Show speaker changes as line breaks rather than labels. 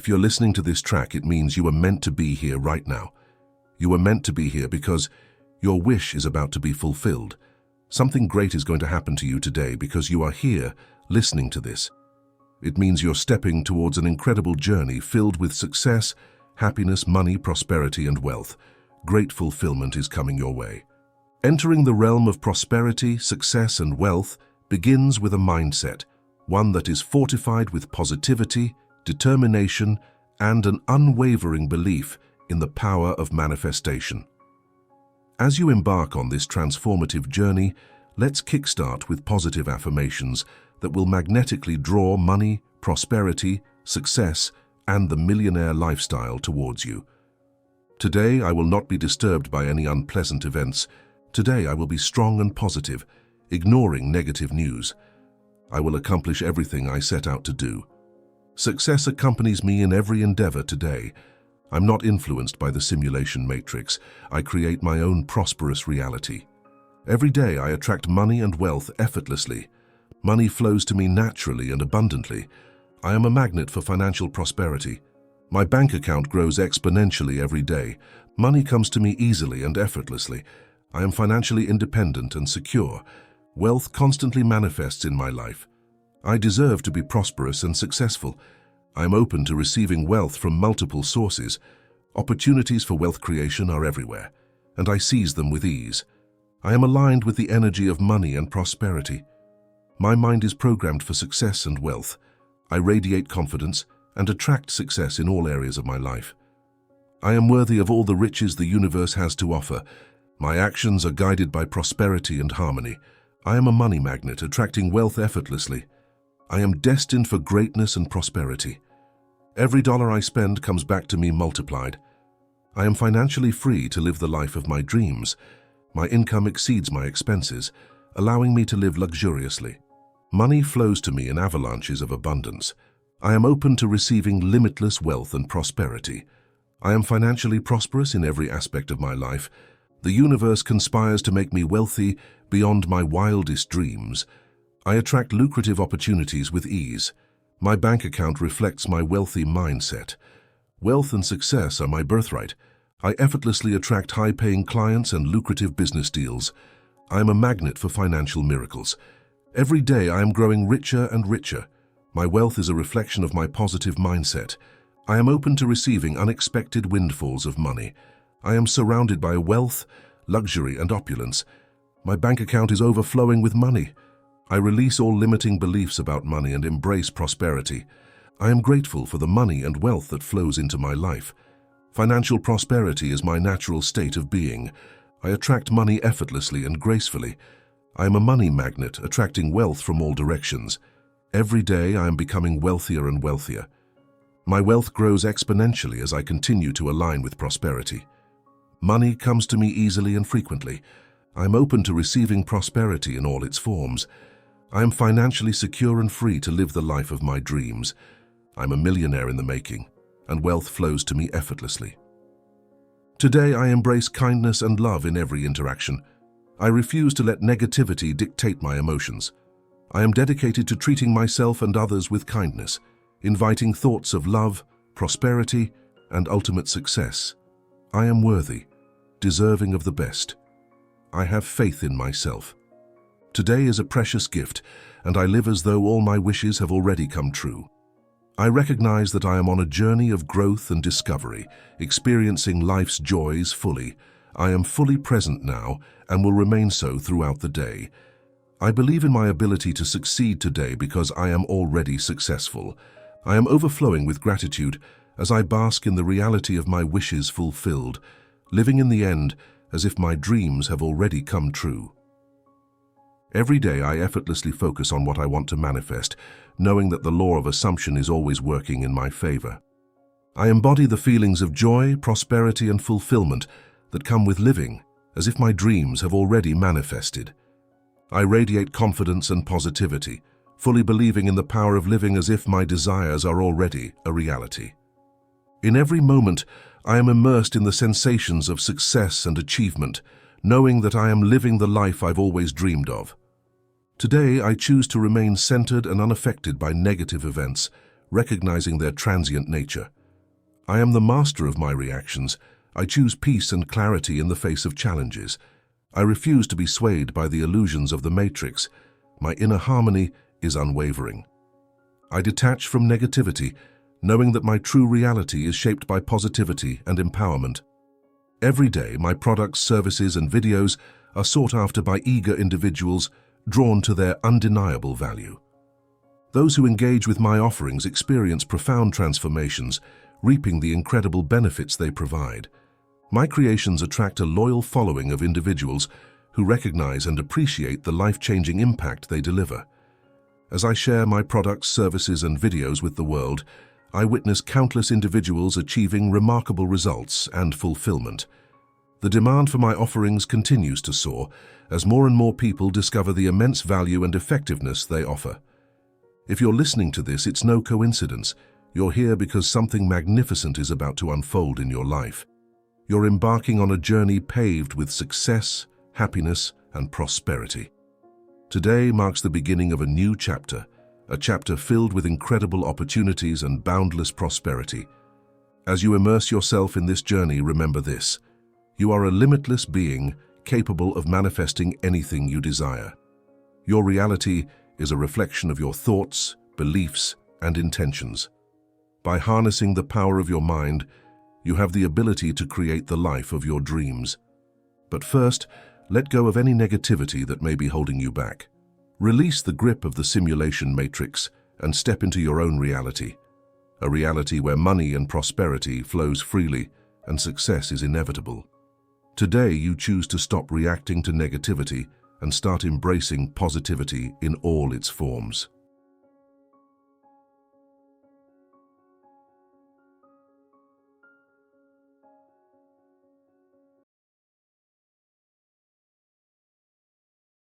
If you're listening to this track, it means you are meant to be here right now. You are meant to be here because your wish is about to be fulfilled. Something great is going to happen to you today because you are here listening to this. It means you're stepping towards an incredible journey filled with success, happiness, money, prosperity, and wealth. Great fulfillment is coming your way. Entering the realm of prosperity, success, and wealth begins with a mindset, one that is fortified with positivity, determination, and an unwavering belief in the power of manifestation. As you embark on this transformative journey, let's kickstart with positive affirmations that will magnetically draw money, prosperity, success, and the millionaire lifestyle towards you. Today, I will not be disturbed by any unpleasant events. Today, I will be strong and positive, ignoring negative news. I will accomplish everything I set out to do. Success accompanies me in every endeavor today. I'm not influenced by the simulation matrix. I create my own prosperous reality. Every day, I attract money and wealth effortlessly. Money flows to me naturally and abundantly. I am a magnet for financial prosperity. My bank account grows exponentially every day. Money comes to me easily and effortlessly. I am financially independent and secure. Wealth constantly manifests in my life. I deserve to be prosperous and successful. I am open to receiving wealth from multiple sources. Opportunities for wealth creation are everywhere, and I seize them with ease. I am aligned with the energy of money and prosperity. My mind is programmed for success and wealth. I radiate confidence and attract success in all areas of my life. I am worthy of all the riches the universe has to offer. My actions are guided by prosperity and harmony. I am a money magnet, attracting wealth effortlessly. I am destined for greatness and prosperity. Every dollar I spend comes back to me multiplied. I am financially free to live the life of my dreams. My income exceeds my expenses, allowing me to live luxuriously. Money flows to me in avalanches of abundance. I am open to receiving limitless wealth and prosperity. I am financially prosperous in every aspect of my life. The universe conspires to make me wealthy beyond my wildest dreams. I attract lucrative opportunities with ease. My bank account reflects my wealthy mindset. Wealth and success are my birthright. I effortlessly attract high-paying clients and lucrative business deals. I am a magnet for financial miracles. Every day I am growing richer and richer. My wealth is a reflection of my positive mindset. I am open to receiving unexpected windfalls of money. I am surrounded by wealth, luxury, and opulence. My bank account is overflowing with money. I release all limiting beliefs about money and embrace prosperity. I am grateful for the money and wealth that flows into my life. Financial prosperity is my natural state of being. I attract money effortlessly and gracefully. I am a money magnet, attracting wealth from all directions. Every day I am becoming wealthier and wealthier. My wealth grows exponentially as I continue to align with prosperity. Money comes to me easily and frequently. I am open to receiving prosperity in all its forms. I am financially secure and free to live the life of my dreams. I'm a millionaire in the making, and wealth flows to me effortlessly. Today I embrace kindness and love in every interaction. I refuse to let negativity dictate my emotions. I am dedicated to treating myself and others with kindness, inviting thoughts of love, prosperity, and ultimate success. I am worthy, deserving of the best. I have faith in myself. Today is a precious gift, and I live as though all my wishes have already come true. I recognize that I am on a journey of growth and discovery, experiencing life's joys fully. I am fully present now and will remain so throughout the day. I believe in my ability to succeed today because I am already successful. I am overflowing with gratitude as I bask in the reality of my wishes fulfilled, living in the end as if my dreams have already come true. Every day I effortlessly focus on what I want to manifest, knowing that the law of assumption is always working in my favor. I embody the feelings of joy, prosperity, and fulfillment that come with living, as if my dreams have already manifested. I radiate confidence and positivity, fully believing in the power of living as if my desires are already a reality. In every moment, I am immersed in the sensations of success and achievement, knowing that I am living the life I've always dreamed of. Today, I choose to remain centered and unaffected by negative events, recognizing their transient nature. I am the master of my reactions. I choose peace and clarity in the face of challenges. I refuse to be swayed by the illusions of the matrix. My inner harmony is unwavering. I detach from negativity, knowing that my true reality is shaped by positivity and empowerment. Every day, my products, services, and videos are sought after by eager individuals drawn to their undeniable value. Those who engage with my offerings experience profound transformations, reaping the incredible benefits they provide. My creations attract a loyal following of individuals who recognize and appreciate the life-changing impact they deliver. As I share my products, services, and videos with the world, I witness countless individuals achieving remarkable results and fulfillment. The demand for my offerings continues to soar as more and more people discover the immense value and effectiveness they offer. If you're listening to this, it's no coincidence. You're here because something magnificent is about to unfold in your life. You're embarking on a journey paved with success, happiness, and prosperity. Today marks the beginning of a new chapter, a chapter filled with incredible opportunities and boundless prosperity. As you immerse yourself in this journey, remember this: you are a limitless being capable of manifesting anything you desire. Your reality is a reflection of your thoughts, beliefs, and intentions. By harnessing the power of your mind, you have the ability to create the life of your dreams. But first, let go of any negativity that may be holding you back. Release the grip of the simulation matrix and step into your own reality. A reality where money and prosperity flows freely and success is inevitable. Today, you choose to stop reacting to negativity and start embracing positivity in all its forms.